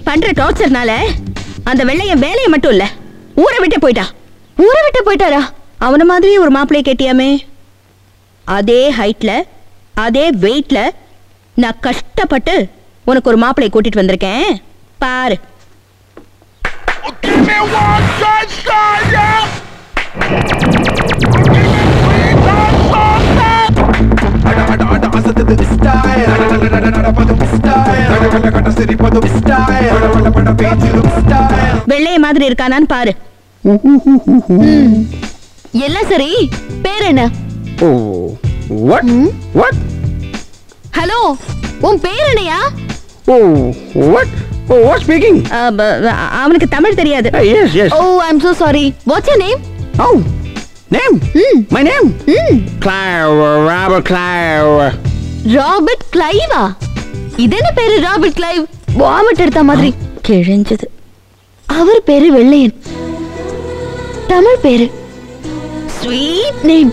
பண்ற டார்ச்சர்னால அந்த வெள்ளையன் வேலையை மட்டும் இல்ல ஊரை விட்டு போயிட்டா. ஊரை விட்டு போயிட்டாரா? அவன மாதிரி ஒரு மாப்பிள்ளைய கேட்டியாமே, அதே ஹைட்ல அதே வெயிட்ல நான் கஷ்டப்பட்டு உனக்கு ஒரு மாப்பிள்ளைய கூட்டிட்டு வந்திருக்கேன் பாரு. வெள்ளைய மாதிரி இருக்கானான்னு பாரு. எல்லாம் சரி, பேர் என்ன? ஹலோ, உன் பேர் என்னையா? அவனுக்கு தமிழ் தெரியாது. Oh, I'm so sorry. What's your name? Oh, name? My name? Clive, Robert Clive. Robert Clive? இதென்ன பேரு ராபர்ட் கிளைவ்? வாமிட் எடுத்த மாதிரி கிழிஞ்சது. அவர் பேரு வெள்ளையன், தமிழ் பேரு. Sweet name.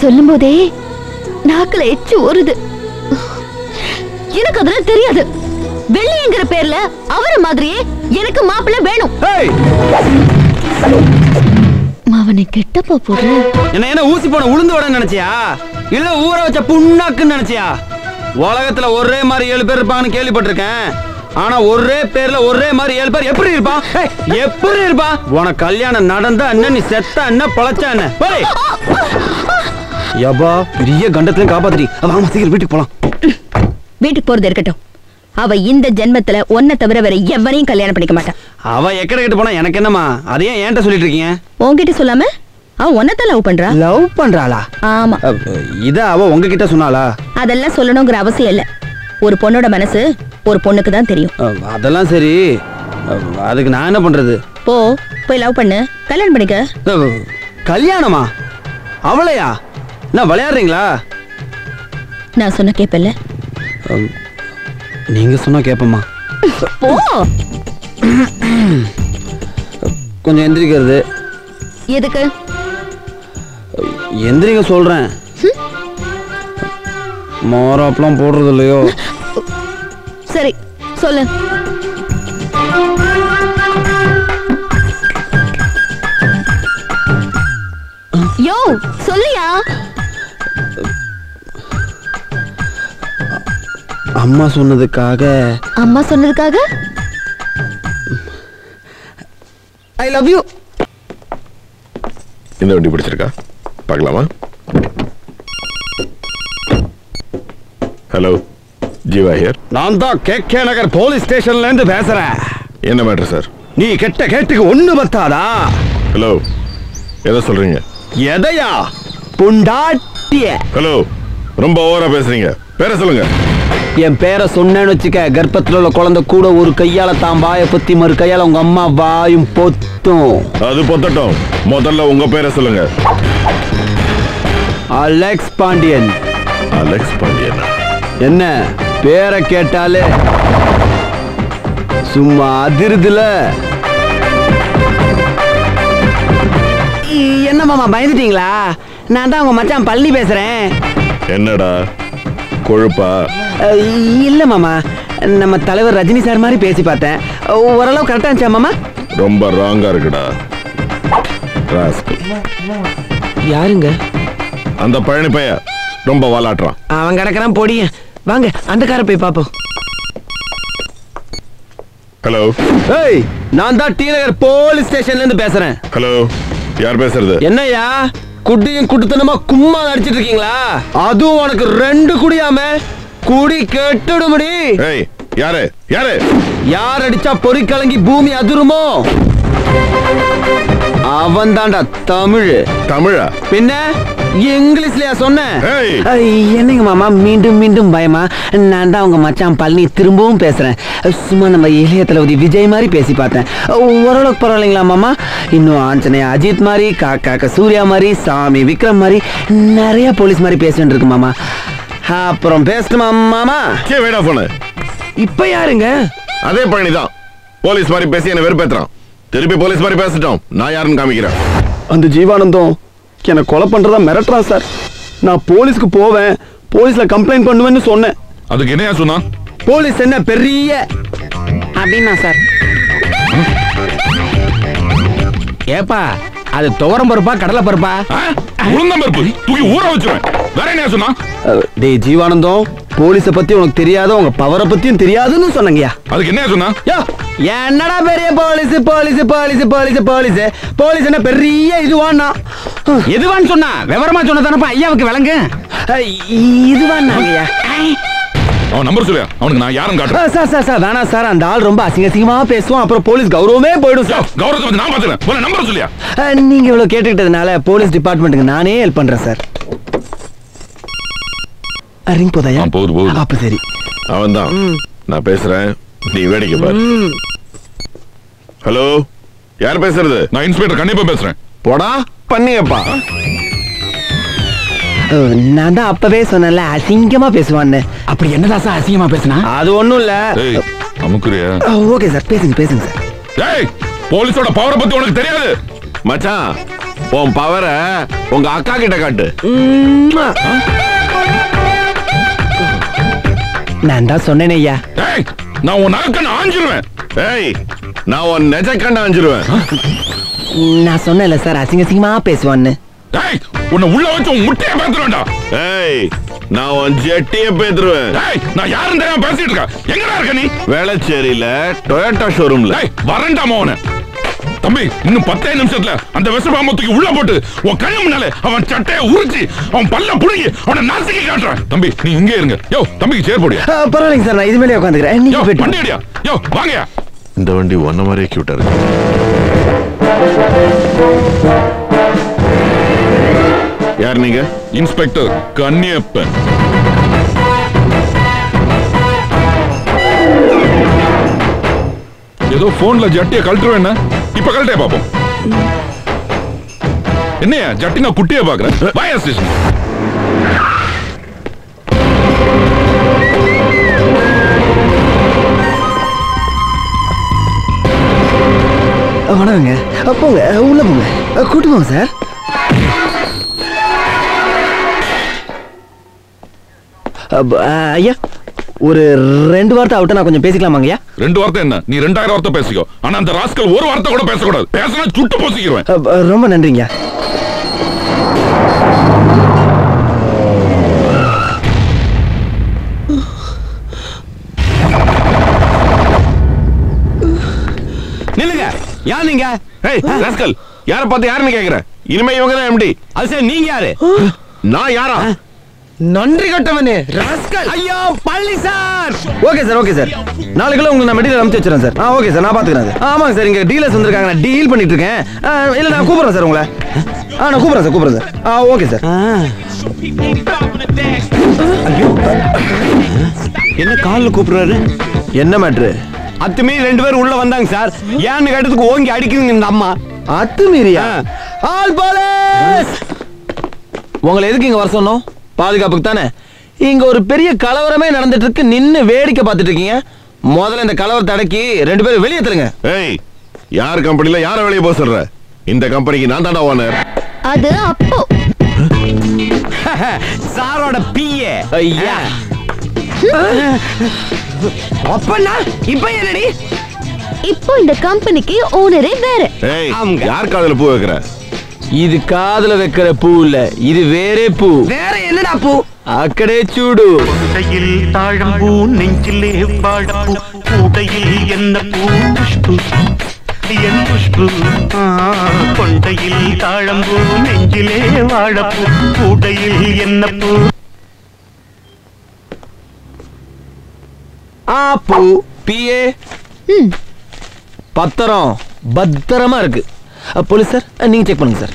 சொல்லும் போதே நாக்குல எச்சு ஊறுது. எனக்கு அதெல்லாம் தெரியாது. வெள்ளையங்கிற பேர்ல அவர மாதிரியே எனக்கு மாப்பிள்ளை வேணும். அவனை கெட்டப்பா போடு. என்ன ஊசி போன உளுந்து வட நினைச்சியா, இல்ல ஊற வச்ச புண்ணாக்குன்னு நினைச்சியா? உலகத்துல ஒரே மாதிரி 7 பேர் இருப்பாங்கன்னு கேள்விப்பட்டிருக்கேன். ஆனா ஒரே பேர்ல ஒரே மாதிரி 7 பேர் எப்படி இருப்பான்? எப்படி இருப்பான்? உனக்கு கல்யாணம் நடந்தா என்ன, நீ செத்தா என்ன, பழச்சா என்ன? யப்பா, பெரிய கண்டத்திலும் காப்பாத்திரி. வாமா சீக்கிரம் வீட்டுக்கு போலாம். வீட்டுக்கு போறது இருக்கட்டும், அவ இந்த ஜென்மத்துல ஒன்ன தவிர வேற எவனையும் கல்யாணம் பண்ணிக்க மாட்டான். அவ எக்கட கிட்ட போனா எனக்கு என்னமா? அதையே ஏன்ட்ட சொல்லிட்டு இருக்கீங்க? உன்கிட்ட சொல்லாம அவ ஒன்னதான் லவ் பண்றா. லவ் பண்றாளா? ஆமா. இத அவ உங்ககிட்ட சொன்னாளா? அதெல்லாம் சொல்லணுங்கிற அவசியம் இல்ல. ஒரு பொண்ணோட மனசு ஒரு பொண்ணுக்கு தான் தெரியும். அதெல்லாம் சரி, அதுக்கு நான் என்ன பண்றது? போய் லவ் பண்ணு, கல்யாணம் பண்ணிக்க. கல்யாணமா? அவளையா? நான் விளையாடுறீங்களா? நான் சொன்ன கேப்பல்ல? நீங்க சொன்னா கேப்பமா? போ. கொஞ்சம் எந்திரிக்கிறது. எதுக்கு? எந்திரிங்க சொல்றேன். மாறாப்பெல்லாம் போடுறது இல்லையோ? சரி சொல்லு. யோ சொல்லியா? அம்மா சொன்னதுக்காக. அம்மா சொன்னதுக்காக ஐ லவ் யூ. இந்த வண்டி பிடிச்சிருக்கா? பார்க்கலாமா? Hello, Jeeva here. நான் தான் கேகே நகர் போலீஸ் ஸ்டேஷன்ல இருந்து பேசுறேன். என்ன மேட்டர் சார்? நீ கெட்ட கேட்டுக்கு ஒண்ணு பத்தாதா? ஹலோ, எதை சொல்றீங்க? எதையா? புண்டாட்டிய. ஹலோ, ரொம்ப ஓவரா பேசுறீங்க. பேரை சொல்லுங்க. என் பேரை சொன்னேன்னு வச்சுக்க, கர்ப்பத்தில் உள்ள குழந்தை கூட ஒரு கையால தான் வாயை பொத்தி மறு கையால உங்க அம்மா வாயும் பொத்தும். அது பொத்தட்டும், முதல்ல உங்க பேரை சொல்லுங்க. அலெக்ஸ் பாண்டியன். அலெக்ஸ் பாண்டியன்? என்ன பேரை கேட்டாலே சும்மா அதிருதுல? என்ன மாமா பயந்துட்டீங்களா? நான் தான் உங்க மச்சான் பழனி பேசுறேன். என்னடா கொழுப்பா? இல்ல மாமா, நம்ம தலைவர் ரஜினி சார் மாதிரி பேசி பார்த்தேன். ஓரளவு கரெக்டா இருந்துச்சா மாமா? ரொம்ப ராங்கா இருக்குடா. யாருங்க? அந்த பழனி பைய ரொம்ப வாலாட்டுறான். அவன் கிடக்குறான் பொடிய. வாங்க அந்த காரை போய் பாப்போம். ஹலோ. ஏய், நான் தான் டி நகர் போலீஸ் ஸ்டேஷன்ல இருந்து பேசுறேன். ஹலோ, யார் பேசுறது? என்னையா குட்டியும் குட்டுத்தனமா கும்மா அடிச்சிட்டு இருக்கீங்களா? அதுவும் உனக்கு 2 குடியாம குடி கெட்டுடுமடி. ஏய், யாரு யாரு? யார் அடிச்சா பொறி கலங்கி பூமி அதிருமோ அவன் தான்டா தமிழ். தமிழா? பின்ன இங்கிலீஷ்லயா சொன்னேன்? ஏய், என்னங்க மாமா மீண்டும் மீண்டும் பயமா? நான் தான் உங்க மச்சான் பழனி திரும்பவும் பேசுறேன். சும்மா நம்ம இளைய தளபதி விஜய் மாதிரி பேசி பார்த்தேன். ஓரளவுக்கு பரவாயில்லைங்களா மாமா? இன்னும் ஆஞ்சநேய அஜித் மாதிரி, காக்கா சூர்யா மாதிரி, சாமி விக்ரம் மாதிரி நிறைய போலீஸ் மாதிரி பேசிட்டு இருக்கு மாமா. அப்புறம் பேசணுமா மாமா? வேடா போன. இப்ப யாருங்க? அதே பழனி தான். போலீஸ் மாதிரி பேசி என்ன வெறுப்பேத்துறான். திருப்பி போலீஸ் மாதிரி பேசிட்டோம். நான் யாருன்னு காமிக்கிறேன். அந்த ஜீவானந்தம் என்ன கொலை பண்றதா மிரட்டுறான் சார். நான் போலீஸ்க்கு போவேன், போலீஸ்ல கம்ப்ளைண்ட் பண்ணுவேன்னு சொன்னேன். அதுக்கு என்னையா சொன்னா? போலீஸ் என்ன பெரிய அப்படின்னா சார். ஏப்பா அது துவரம் பருப்பா கடலை பருப்பா? உளுந்தம் பருப்பு தூக்கி ஊற வச்சுருவேன். வேற என்ன சொன்னா? டேய் ஜீவானந்தம், போலீஸ பத்தி உனக்கு தெரியாத, உங்க பவரை பத்தியும் தெரியாதுன்னு சொன்னங்கயா. அதுக்கு என்ன சொன்னா? யோ என்னடா பெரிய police police police police police police என்ன பெரிய இதுவான்னா? எதுவான்னு சொன்னா விவரமா சொன்னதானப்பா ஐயாவுக்கு விளங்கு. இதுவான்னாங்கய்யா. அவன் நம்பர் சொல்லியா? அவனுக்கு நான் யாரும் காட்டுறேன். சார் சார் சார் வேணா சார், அந்த ஆள் ரொம்ப அசிங்கமா பேசுவான், அப்புறம் போலீஸ் கௌரவமே போயிடும் சார். கௌரவத்தை பத்தி நான் பாத்துக்கிறேன். நம்பர் சொல்லியா? நீங்க இவ்வளவு கேட்டுக்கிட்டதுனால போலீஸ் டிபார்ட்மெண்ட்டுக்கு நானே ஹெல்ப் பண்றேன் சார். ரிங் போதாயா? போகுது. அப்ப சரி. அவன் தான். நான் பேசுறேன், நீ வேடிக்கை பாரு. ஹலோ, யார் பேசுறது? நான் இன்ஸ்பெக்டர் கண்டிப்பா பேசுறேன். போடா பண்ணியப்பா. நான் தான் அப்பவே சொன்னேன்ல அசிங்கமா பேசுவான்னு. அப்படி என்னதான் சார் அசிங்கமா பேசுனா? அது ஒண்ணும் இல்ல. அமுக்குறியா? ஓகே சார், பேசுங்க சார். ஏய், போலீஸோட பவரை பத்தி உனக்கு தெரியாது மச்சான். உன் பவரை உங்க அக்கா கிட்ட காட்டு. நான் தான் சொன்னேன் ஐயா. ஏய், நான் உன் நகக்கண்ண ஆஞ்சிருவேன். ஏய், நான் உன் நெஜ கண்ண ஆஞ்சிருவேன். நான் சொன்னேன்ல சார் அசிங்கமா பேசுவான்னு. ஏய், உன்னை உள்ள வச்சு உன் முட்டைய பேத்துறேன்டா. ஏய், நான் உன் ஜெட்டிய பேத்துருவேன். ஏய், நான் யாரும் தெரியாம பேசிட்டு இருக்கேன். எங்கடா இருக்க நீ? வேளச்சேரியில டொயோட்டா ஷோரூம்ல. ஏய், வரேன்டா மோனே. தம்பி, இன்னும் 10 நிமிஷத்துல அந்த விஷபாம்பை தூக்கி உள்ள போட்டு உன் கண்ணு முன்னாலே அவன் சட்டையை உரிச்சு அவன் பல்ல புடுங்கி அவனை நாசிக்கி காட்டுறேன். தம்பி, நீ இங்கே இருங்க. யோ, தம்பிக்கு சேர் போடியா? பரவாயில்லைங்க சார், நான் இது மேலே உட்காந்துக்கிறேன். நீங்க போயிட்டு வண்டி அடியா. யோ, வாங்கயா. இந்த வண்டி ஒன்ன மாதிரியே கியூட்டா இருக்கு. யார் நீங்க? இன்ஸ்பெக்டர் கன்னியப்பன். ஏதோ போன்ல ஜட்டிய கழட்டுவேன். இப்ப கழட்டே பாப்போம். என்னையா ஜட்டி நான் குட்டிய பாக்குறேன். வாயா ஸ்டேஷன். வணக்கங்க. போங்க, உள்ள போங்க. கூட்டு போங்க சார். ஐயா, ஒரு 2 வார்த்தை அவட்ட நான் கொஞ்சம் பேசிக்கலாமாங்க ஐயா? 2 வார்த்தை என்ன? நீ 2000 வார்த்தை பேசிக்கோ. ஆனா அந்த ராஸ்கல் ஒரு வார்த்தை கூட பேசக்கூடாது. பேசினா சுட்டு போசிக்கிறேன். ரொம்ப நன்றிங்க. நில்லுங்க. யார் நீங்க? ஏய் ராஸ்கல், யார பார்த்து யாருன்னு கேக்குற? இனிமே இவங்க தான் எம்டி. அது சரி, நீங்க யாரு? நான் யாரா? நன்றி கட்டவனே ராஸ்கல். ஐயோ பள்ளி sir. Okay sir, okay sir. நாளைக்குள்ள உங்களுக்கு நான் மெட்டீரியல் அனுப்பிச்சு வச்சிரேன் சார். ஓகே சார், நான் பாத்துக்கிறேன் சார். ஆமாங்க சார், இங்க டீலர்ஸ் வந்திருக்காங்க, நான் டீல் பண்ணிட்டு இருக்கேன். இல்ல நான் கூப்பிடுறேன் சார் உங்களை. நான் கூப்பிடுறேன் சார். Okay sir. ஐயோ, என்ன கால்ல கூப்பிடுறாரு? என்ன மேட்ரு? அத்துமீறி 2 பேர் உள்ள வந்தாங்க சார். ஏன்னு கேட்டதுக்கு ஓங்கி அடிக்குதுங்க இந்த அம்மா. அத்துமீறியா? All police. உங்களை எதுக்கு இங்க வர சொன்னோம்? பாதுகாப்புக்கு தானே. இங்க ஒரு பெரிய கலவரமே நடந்துட்டு இருக்கு, நின்னு வேடிக்கை பார்த்துட்டு இருக்கீங்க. முதல்ல இந்த கலவரத்தை அடக்கி 2 பேரும் வெளியே தருங்க. ஏய், யார் கம்பெனில யார வெளியே போக சொல்ற? இந்த கம்பெனிக்கு நான் தான்டா ஓனர். அது அப்போ சாரோட பிஏ. ஐயா, அப்பனா இப்போ என்னடி? இப்போ இந்த கம்பெனிக்கு ஓனரே வேற. ஏய், யார் காதுல பூ வைக்கிற? இது காதுல வைக்கிற பூ இல்ல, இது வேறே பூ. வேற என்னடா பூ? அக்கடே சூடு. கொண்டையில் தாழம்பூ, நெஞ்சிலே வாழப்பூ, கூடையில் என்ன பூ? புஷ்பு, என் புஷ்பு. கொண்டையில் தாழம்பூ, நெஞ்சிலே வாழப்பூ, கூடையில் என்ன பூ? பூ பிஏ. பத்திரம் பத்திரமா இருக்கு. போலீஸ் சார், நீங்க செக் பண்ணுங்க சார்.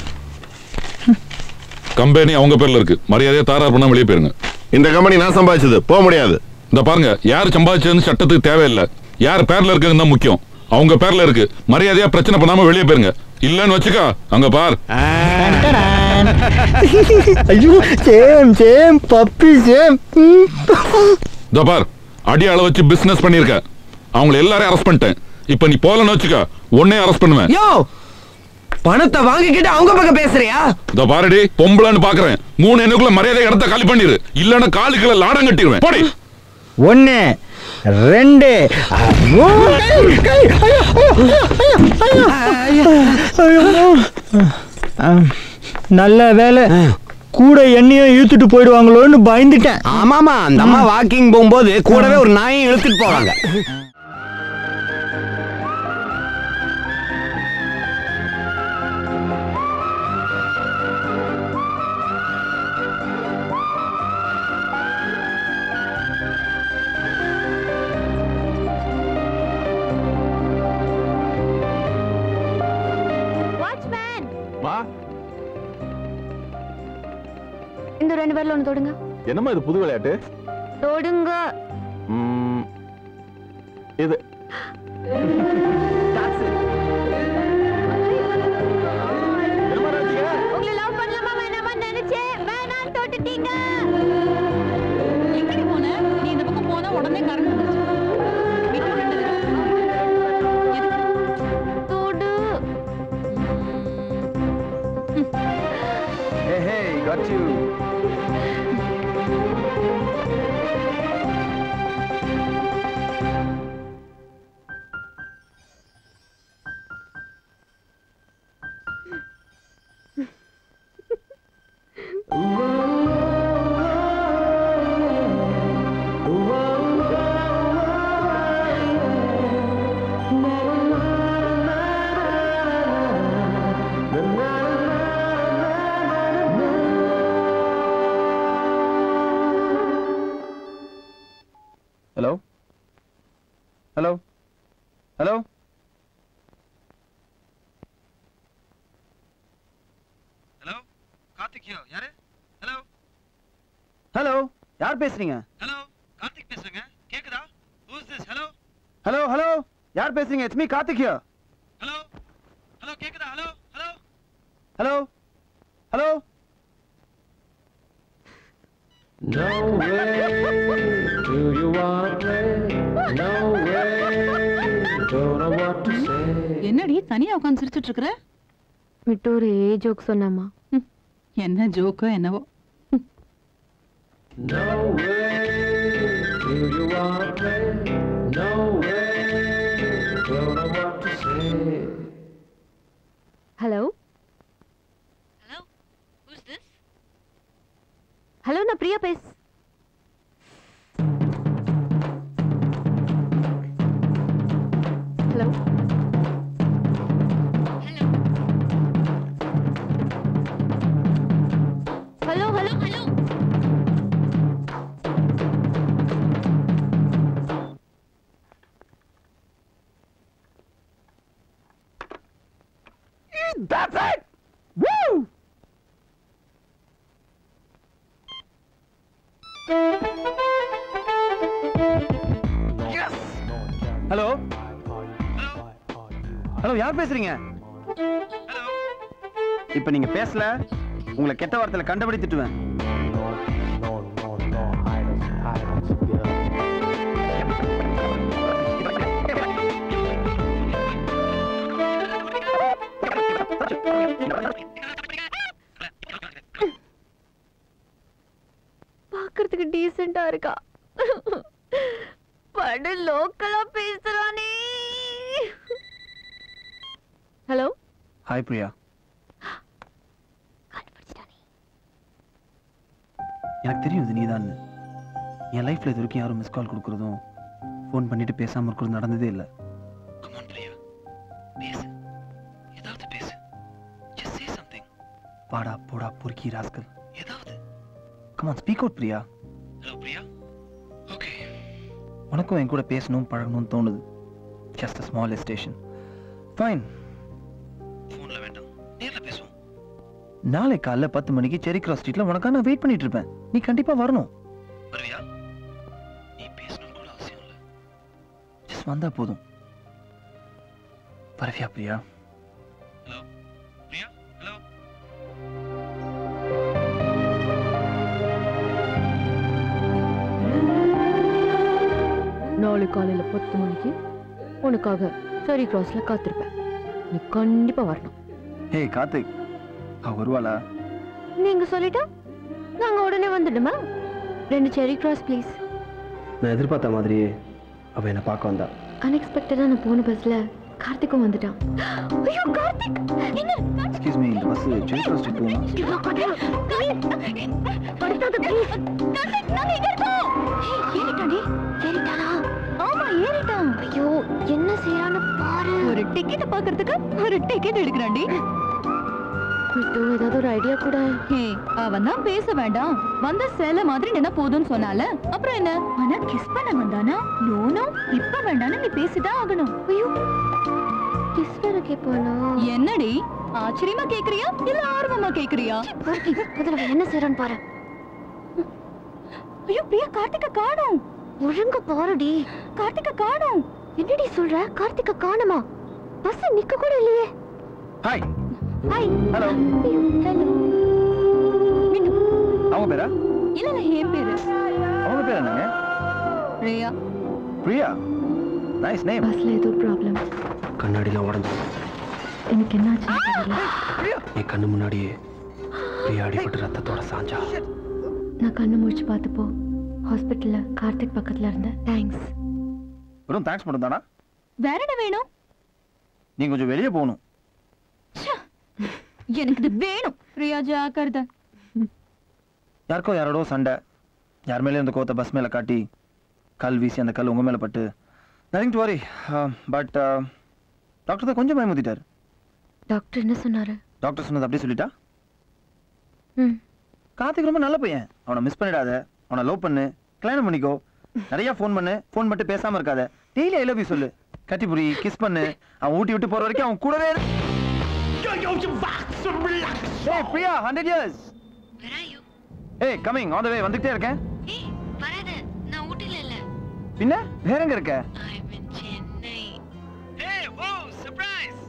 கம்பெனி அவங்க பேர்ல இருக்கு. மரியாதையா தாரார் பண்ணா வெளியே போயிருங்க. இந்த கம்பெனி நான் சம்பாதிச்சது, போக முடியாது. இந்த பாருங்க, யார் சம்பாதிச்சதுன்னு சட்டத்துக்கு தேவையில்லை. யார் பேர்ல இருக்குன்னு தான் முக்கியம். அவங்க பேர்ல இருக்கு. மரியாதையா பிரச்சனை பண்ணாம வெளியே போயிருங்க. இல்லன்னு வச்சுக்கா, அங்க பார். ஐயோ, சேம் சேம் பப்பி சேம். இந்த பார், அடி அளவு வச்சு பிசினஸ் பண்ணிருக்க. அவங்களை எல்லாரையும் அரெஸ்ட் பண்ணிட்டேன். இப்ப நீ போலன்னு வச்சுக்கா, உன்னை அரெஸ்ட் பண்ணுவேன். யோ, பணத்தை வாங்கிக்கிட்டு அவங்க பக்கம் பேசுறியா? இந்த பாருடி, பொம்பளைன்னு பாக்குறேன். 3 எண்ணுக்குள்ள மரியாதை இடத்த காலி பண்ணிரு. இல்லன்னா காலுக்குள்ள லாடம் கட்டிடுவேன். போடி. ஒண்ணு 2 நல்ல வேலை கூட எண்ணியும் இழுத்துட்டு போயிடுவாங்களோன்னு பயந்துட்டேன். ஆமாமா, அந்த அம்மா வாக்கிங் போகும்போது கூடவே ஒரு நாயும் இழுத்துட்டு போவாங்க. இந்த 2 பேர்ல ஒன்னு தொடுங்க. என்னம்மா இது புது விளையாட்டு? தொடுங்க. இது உங்களை லவ் பண்ணலாமா வேணாமா நினைச்சேன். வேணாம் தொட்டுட்டீங்க. எங்கடி போன? நீ இந்த பக்கம் போனா உடனே கரண்ட் வந்துச்சு. வீட்டு ரெண்டு தொடு. Hey, got you. Hello? Hello? Hello? Hello? Karthik here. யாரு? Hello? Hello? யார் பேசுறீங்க? Hello? கார்த்திக் பேசுறேங்க. கேக்குதா? Who is this? Hello? Hello? Hello? யார் பேசுறீங்க? It's me Karthik here. Hello? Hello கேக்குதா? Hello? Hello? Hello? Hello? No way do you want me? No way. Don't know what to say. என்னடி தனியா உட்கார்ந்து சிரிச்சிட்டு இருக்கற? விட்டு ஒரு ஜோக் சொன்னாமா. என்ன ஜோக்கோ என்னவோ. No way do you want me? No way. Don't know what to say. Hello. Hello. Who is this? Hello, நான் பிரியா பேசு. Hello. Hello. Hello, hello, hello. That's it! Woo! Yes! Hello? Hello, யார் பேசுறீங்க? Hello? இப்ப நீங்க பேசல, உங்களை கெட்ட வார்த்தையில கண்டபடி திட்டுவேன். பாக்குறதுக்கு டீசெண்டா இருக்கா? படு லோக்கலா பேசுறானே. ஹலோ. ஹாய் பிரியா. எனக்கு தெரியும் இது நீதான். என் லைஃப்ல இது வரைக்கும் யாரும் மிஸ் கால் கொடுக்கறதும் ஃபோன் பண்ணிட்டு பேசாம இருக்கிறது நடந்ததே இல்லை. Come on பிரியா, பேசு, ஏதாவது பேசு. Just say something. பாடா போடா பொறுக்கி ராஸ்கல், ஏதாவது. Come on, speak out Priya. Hello Priya. Okay. உனக்கும் என் கூட பேசணும் பழகணும்னு தோணுது. Just a small hesitation. Fine. ஃபோன்ல வேண்டாம், நேர்ல பேசுவோம். நாளை காலைல 10 மணிக்கு செரி கிராஸ் ஸ்ட்ரீட்ல உனக்காக நான் வெயிட் பண்ணிட்டு இருப்பேன். நீ கண்டிப்பா வரணும். வருவியா? நீ பேசணும் கூட அவசியம் இல்லை. ஜஸ்ட் வந்தா போதும். வருவியா பிரியா? ஹலோ பிரியா. ஹலோ. நாளை காலையில 10 மணிக்கு உனக்காக செரி கிராஸ்ல காத்திருப்பேன். நீ கண்டிப்பா வரணும். ஹே கார்த்திக், அவ வருவாளா? நீங்க சொல்லிட்டா நாங்க உடனே வந்துடுமா? 2 செரி கிராஸ் ப்ளீஸ். நான் எதிர்பார்த்த மாதிரியே அவ என்ன பார்க்க வந்தா. அன்எக்ஸ்பெக்டடா நான் போன பஸ்ல கார்த்திக்கும் வந்துட்டான். ஐயோ கார்த்திக் என்ன? எக்ஸ்கியூஸ் மீ, இந்த பஸ் ஜெயிக்கோ ஸ்ட்ரீட் போகுமா? படுத்தாத ப்ளீஸ். கார்த்திக் நான் இங்க இருக்கோம். ஏறிட்டானே. ஏறிட்டானா? ஆமா ஏறிட்டான். ஐயோ என்ன செய்யறான்னு பாரு. ஒரு டிக்கெட் பார்க்கிறதுக்கு ஒரு டிக்கெட் எடுக்கறான்டி. ஏதாவது ஒரு ஐடியா கூட. அவன் தான் பேச வேண்டாம், வந்த சேலை மாதிரி நின்னா போதும்னு சொன்னால அப்புறம் என்ன? ஆனா கிஸ் பண்ண வந்தானா? நோ இப்ப வேண்டாம்னு நீ பேசிதான் ஆகணும். ஐயோ கிஸ் பண்ண கேட்பானா? என்னடி ஆச்சரியமா கேக்குறியா இல்ல ஆர்வமா கேக்குறியா? முதல்ல என்ன செய்யறான்னு பாரு. ஐயோ பிரியா, கார்த்திகை காணோம். ஒழுங்கா பாருடி. கார்த்திகை காணோம். என்னடி சொல்ற? கார்த்திகை காணுமா? பஸ் நிக்க கூட இல்லையே. ஹாய். ஹாய். ஹலோ. ஹலோ. அவங்க பேரா? இல்ல என் பேரு. அவங்க பேர் என்னங்க? பிரியா. பிரியா. Nice name. பஸ்ல ஏதோ ப்ராப்ளம். கண்ணாடிலாம் உடைஞ்சு. எனக்கு என்னாச்சு தெரியல. என் கண்ணு முன்னாடியே பிரியா அடிபட்டு ரத்தத்தோட சாஞ்சா. நான் கண்ணு முழிச்சு பார்த்தப்போ ஹாஸ்பிட்டல்ல கார்த்திக் பக்கத்துல இருந்தேன். தேங்க்ஸ். வெறும் தேங்க்ஸ் மட்டும் தானா? வேற என்ன வேணும்? நீங்க கொஞ்சம் வெளியே போகணும். எனக்கு இது வேணும். பிரியா ஜாக்கிரதை. யாருக்கோ யாரோட சண்டை, யார் மேலே இந்த கோத்த பஸ் மேலே காட்டி கல் வீசி அந்த கல் உங்க மேலே பட்டு nothing to worry. But doctor தான் கொஞ்சம் பயமுத்திட்டார். டாக்டர் என்ன சொன்னாரு? டாக்டர் சொன்னது அப்படியே சொல்லிட்டா. ம். கார்த்திக் ரொம்ப நல்ல பையன். அவனை மிஸ் பண்ணிடாத, அவனை லவ் பண்ணு, கல்யாணம் பண்ணிக்கோ, நிறைய ஃபோன் பண்ணு, ஃபோன் மட்டும் பேசாம இருக்காத, டெய்லி ஐ லவ் யூ சொல்லு, கட்டிப்புடி, கிஸ் பண்ணு, அவன் ஊட்டி விட்டு போற வரைக்கும் அவன் கூடவே இரு. Hey Priya, 100 years. Where are you? Hey, coming on the way. வந்துட்டே இருக்கேன். ஏய் வராத, நான் ஊட்டில இல்ல. பின்ன வேற எங்க இருக்க? I'm in Chennai. Hey, wow, surprise.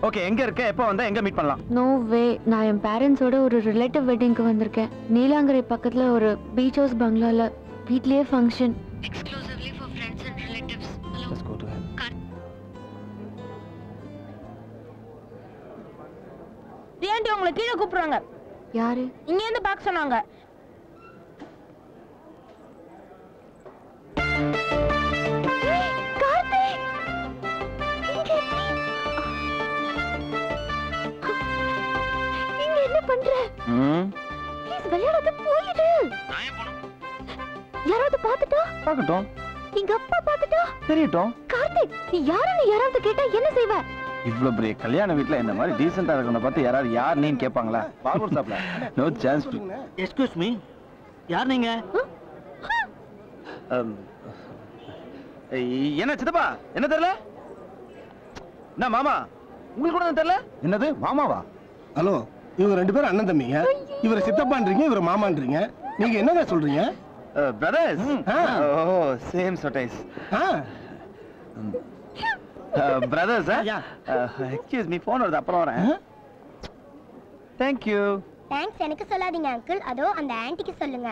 Okay, எங்க இருக்க? எப்போ வந்தா எங்க மீட் பண்ணலாம்? No way. நான் என் பேரண்ட்ஸோட ஒரு ரிலேட்டிவ் வெட்டிங்க்கு வந்திருக்கேன். நீலாங்கரை பக்கத்துல ஒரு பீச் ஹவுஸ் பங்களால வீட்லயே function. Exclusively for friends and relatives. Hello. Let's go to him. ஏன்டி உங்களை கீழே கூப்பிடுறாங்க? யாரு? இங்க இருந்து பார்க்க சொன்னாங்க. கார்த்திக். இங்க என்ன பண்ற? ப்ளீஸ் விளையாடாத, போயிடு. நான் ஏன் போணும்? யாராவது பார்த்துட்டா? பார்க்கட்டும். எங்க அப்பா பார்த்துட்டா? தெரியட்டும். கார்த்திக், நீ யாருன்னு யாராவது கேட்டா என்ன செய்வ? இவ்வளவு பெரிய கல்யாண வீட்ல இந்த மாதிரி டீசென்ட்டா இருக்கவன பார்த்து யாராவது யார் நீன்னு கேட்பாங்களா? பார்பர் ஷாப்ல நோ சான்ஸ். எக்ஸ்கியூஸ் மீ, யார் நீங்க? என்ன சித்தப்பா, என்ன தெரியல? என்ன மாமா, உங்களுக்கு கூட தெரியல? என்னது மாமாவா? ஹலோ, இவங்க ரெண்டு பேரும் அண்ணன் தம்பிங்க. இவரை சித்தப்பான்றீங்க, இவரை மாமான்றீங்க. நீங்க என்னங்க சொல்றீங்க? பிரதர்ஸ். ஓ சேம் சட்டைஸ். பிரதர்ஸ். எக்ஸ்கியூஸ் மீ, ஃபோன் வருது, அப்புறம் வரேன். Thank you. தேங்க்ஸ் எனக்கு சொல்லாதீங்க அங்கிள், அதோ அந்த ஆன்ட்டிக்கு சொல்லுங்க.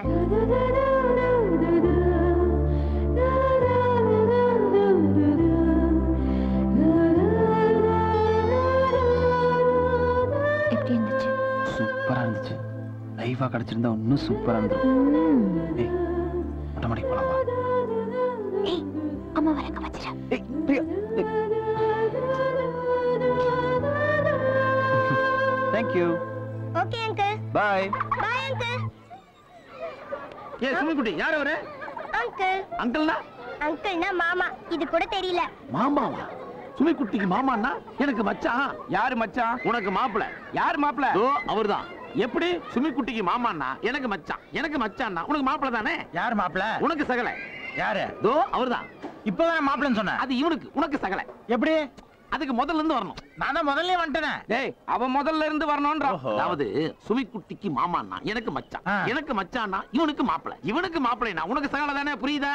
எப்படி இருந்துச்சு? சூப்பரா இருந்துச்சு. லைவா கிடைச்சிருந்தா இன்னும் சூப்பரா இருந்துச்சு. ஏய் ஆட்டோமேட்டிக் போலாம் வா. ஏய் அம்மா வரங்க வச்சிர. ஏய் Priya. Thank you. Okay uncle. Bye. Bye uncle. ஏய் சுமிக்குட்டி, யார் அவரு? அங்கிள். அங்கிள்னா? அங்கிள்னா மாமா. இது கூட தெரியல. மாமாவா? சுமிக்குட்டிக்கு மாமான்னா எனக்கு மச்சான். யாரு மச்சான்? உனக்கு மாப்பிள. யார் மாப்பிள? ஓ அவர்தான். எப்படி? சுமிக்குட்டிக்கு மாமான்னா எனக்கு மச்சான், எனக்கு மச்சான்னா உனக்கு மாப்பிள தானே? யார் மாப்பிள? உனக்கு சகல. யாரு? தோ அவர்தான். இப்பதான் மாப்பிளன்னு சொன்ன. அது இவனுக்கு, உனக்கு சகல. எப்படி? அதுக்கு முதல்ல இருந்து வரணும். நான் தான் முதல்ல வந்துட்டேனே. டேய் அவன் முதல்ல இருந்து வரணும்ன்ற. அதாவது சுமிக்குட்டிக்கு மாமான்னா எனக்கு மச்சான், எனக்கு மச்சான்னா இவனுக்கு மாப்பிள, இவனுக்கு மாப்பிளைனா உனக்கு சகல தானே? புரியுதா?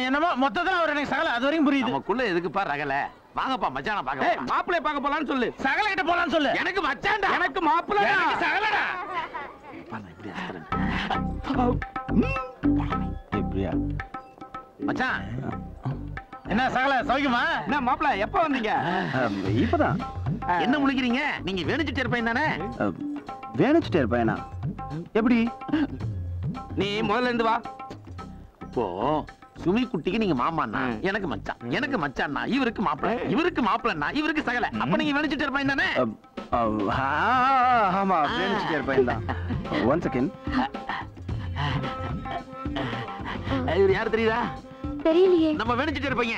என்னமோ மொத்தத்துல அவர் எனக்கு சகல, அது வரைக்கும் புரியுது. நமக்குள்ள எதுக்குப்பா ரகல? வாங்கப்பா மச்சான பாக்க. ஏய் மாப்பிளைய பாக்க போலாம்னு சொல்லு. சகல கிட்ட போலாம்னு சொல்லு. எனக்கு மச்சான்டா, எனக்கு மாப்பிள, எனக்கு சகலடா. பாரு இப்படி அஸ்தரன். எப்படியா மச்சான்? என்ன சகல சௌக்கியமா? என்ன மாப்பிள எப்ப வந்தீங்க? இப்பதான். என்ன முழிக்கிறீங்க? நீங்க வேணிச்சிட்டே இருப்பேன் தானே? வேணிச்சிட்டே இருப்பேனா? எப்படி? நீ முதல்ல இருந்து வா. இப்போ சுமி குட்டிக்கு நீங்க மாமாண்ணா எனக்கு மச்சான், எனக்கு மச்சான்னா இவருக்கு மாப்பிள்ளை, இவருக்கு மாப்பிள்ளைன்னா இவருக்கு சகல. அப்ப நீங்க வேணிச்சிட்டு இருப்பேன் தானே? ஆமா வேணிச்சிட்டு இருப்பேன் தான். One second. இவர் யாரு தெரியுதா? தெரியலையே. நம்ம வேணிச்சிட்டு இருப்பீங்க.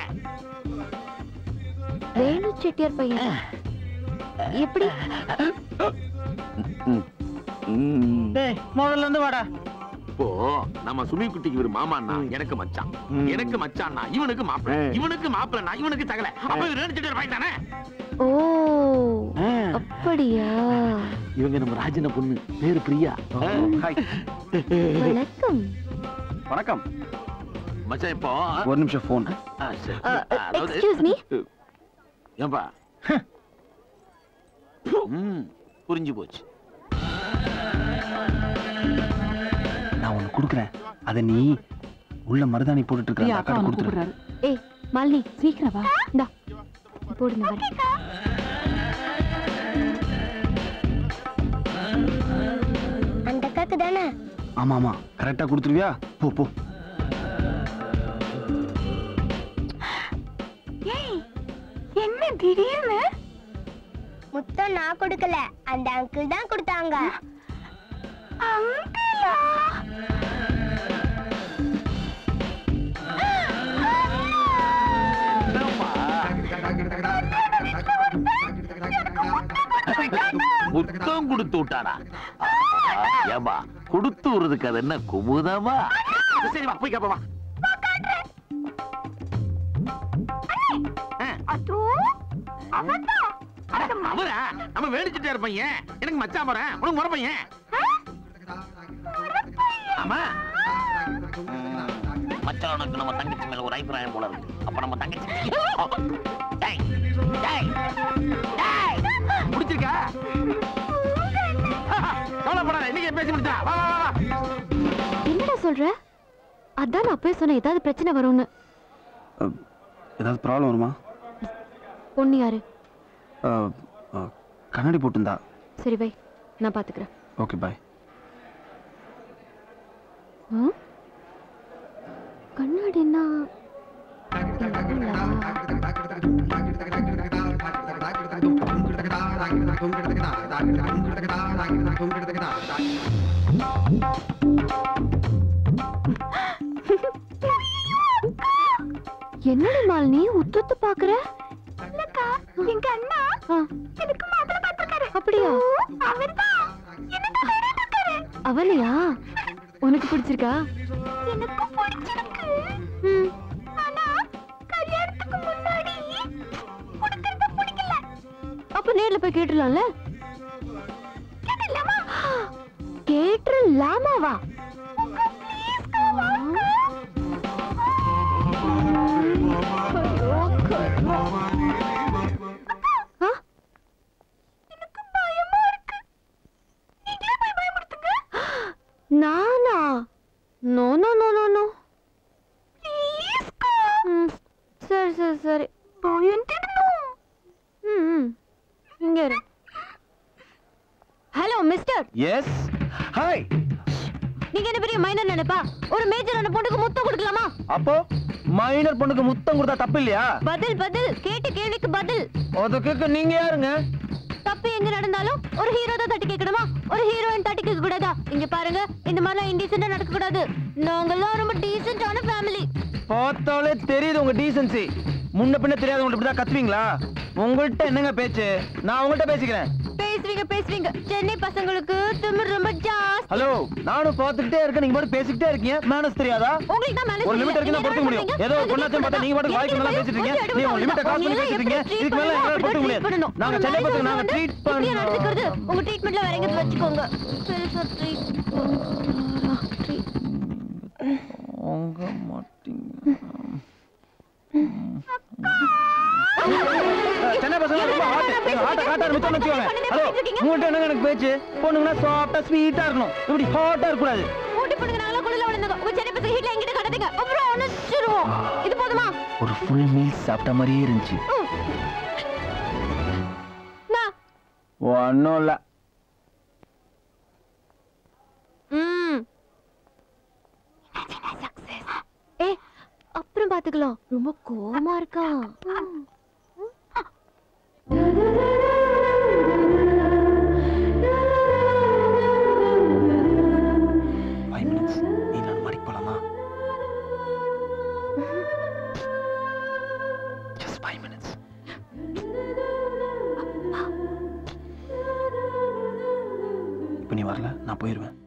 வேணு செட்டியார் பையன். எப்படி? முதல்ல இருந்து வாடா. இப்போ நம்ம சுமி குட்டிக்கு இவர் மாமாண்ணா எனக்கு மச்சான், எனக்கு மச்சான்னா இவனுக்கு மாப்பிள்ளை, இவனுக்கு மாப்பிள்ளைன்னா இவனுக்கு சகல. அப்ப இவர் வேணிச்சிட்டு இருப்பேன் தானே? ஓ அப்படியா? இவங்க நம்ம ராஜன பொண்ணு, பேரு பிரியா. வணக்கம். வணக்கம் மச்சான். இப்போ ஒரு நிமிஷம் போன். Excuse me. ஏன்பா? புரிஞ்சு போச்சு. நான் ஒண்ணு குடுக்குறேன், அத நீ உள்ள மருதாணி போட்டுட்டு இருக்க அந்த அக்கா கொடுத்துரு. ஏய் மாலினி சீக்கிரம் வா. இந்தா போடுங்க வர. அந்த அக்காக்கு தானே? ஆமா ஆமா கரெக்டா கொடுத்துருவியா? போ போ. என்ன திடீர்னு? முத்தம் நான் கொடுக்கல, அந்த அங்கிள் தான் கொடுத்தாங்க. அங்கிளா? முத்தம் கொடுத்து விட்டாடா? ஏபா கொடுத்து விடுறதுக்கு அது என்ன குமுதமா? சரி வா போய் கேப்பா. அவரா நம்ம வேடிச்சிட்டே இருப்பீங்க. எனக்கு மச்சான் போறேன், உனக்கு முறை பையன். ஆமா மச்சான், உனக்கு நம்ம தங்கச்சி மேல ஒரு அபிப்பிராயம் போல இருக்கு. அப்ப நம்ம தங்கச்சி முடிச்சிருக்கா? கவலைப்படாத, இன்னைக்கு பேசி முடிச்சா. வா வா வா. என்னடா சொல்ற? அதான் நான் அப்பவே சொன்னேன் ஏதாவது பிரச்சனை வரும்னு. ஏதாவது ப்ராப்ளம் வருமா? பொண்ணு யாரு? கண்ணாடி போட்டுந்தா. சரி வை, நான் பாத்துக்கிறேன். Okay bye. கண்ணாடின்னா என்னடி மாலினி உத்து பாக்குற? எங்க அண்ணா எனக்கு மாப்பிள்ளை பார்த்திருக்காரு. அப்படியா? அவனையா? உனக்கு பிடிச்சிருக்கா? எனக்கு பிடிச்சிருக்கு. ஆனா கல்யாணத்துக்கு முன்னாடி உனக்கு பிடிக்கல. அப்ப நேர்ல போய் கேட்டலாம்ல? கேட்டலாமா? கேட்டலாமாவா? நானா? No no no no no. சரி சரி சரி. இங்க இரு. Hello mister. Yes hi. நீங்க என்ன பெரிய மைனர் நினைப்பா? ஒரு மேஜரான பொண்ணுக்கு முத்தம் கொடுக்கலாமா? அப்போ மைனர் பொண்ணுக்கு முத்தம் கொடுத்தா தப்பு இல்லையா? பதில் பதில் கேட்ட கேள்விக்கு பதில். அதுக்கு நீங்க யாருங்க? தப்பு எங்க நடந்தாலும் ஒரு ஹீரோ தான் தட்டி கேட்கணுமா? ஒரு ஹீரோயின் தட்டி கேட்க கூடாதா? இங்க பாருங்க, இந்த மாதிரிலாம் இன்டீசென்ட்டா நடக்க கூடாது. நாங்கெல்லாம் ரொம்ப டீசென்ட்டான ஃபேமிலி. பார்த்தாலே தெரியுது உங்க டீசன்சி. முன்ன பின்ன தெரியாதவங்க இப்படிதான் கத்துவீங்களா? உங்கள்கிட்ட என்னங்க பேச்சு? நான் உங்கள்கிட்ட பேசிக்கிறேன். பேசுவீங்க. சென்னை பசங்களுக்கு திமிர் ரொம்ப ஜாஸ்தி. ஹலோ, நானும் பார்த்துக்கிட்டே இருக்கேன், நீங்க மட்டும் பேசிக்கிட்டே இருக்கீங்க. மேனஸ் தெரியாதா? உங்களுக்கு தான் மேனஸ். ஒரு லிமிட் வரைக்கும் தான் பொறுத்துக்க முடியும். ஏதோ பொண்ணாச்சும் பார்த்தா நீங்க மட்டும் வாய்க்கு மேல பேசிட்டு இருக்கீங்க. நீங்க உங்க லிமிட்டை கிராஸ் பண்ணி பேசிட்டு இருக்கீங்க. இதுக்கு மேல என்னால பொறுத்துக்க முடியாது. நாங்க சென்னை பசங்க, நாங்க ட்ரீட் பண்ணுவோம். உங்க ட்ரீட்மென்ட்ல வேற எங்க வச்சுக்கோங்க. உங்க மாட்டீங்க. சென்னை பசங்க ரொம்ப ஹாட் காட்டாரு மிச்சம் வச்சுக்கோங்க. ஹலோ, உங்கள்கிட்ட என்னங்க எனக்கு பேச்சு? பொண்ணுங்கன்னா சாஃப்டா ஸ்வீட்டா இருக்கணும், இப்படி ஹாட்டா இருக்க கூடாது. ஊட்டி பொண்ணுங்க நாங்கள குளில வளர்ந்தோம். உங்க சென்னை பசங்க ஹீட்ல எங்கிட்ட காட்டாதீங்க. அப்புறம் அனுச்சிடுவோம். இது போதுமா? ஒரு ஃபுல் மீல் சாப்பிட்ட மாதிரியே இருந்துச்சு. ஒன்னும் இல்ல. பாத்துக்கலாம். ரொம்ப கோவமா இருக்கான். நீ நான் மாடிக்கு போலாமா? Just 5 minutes. இப்ப நீ வரல, நான் போயிருவேன்.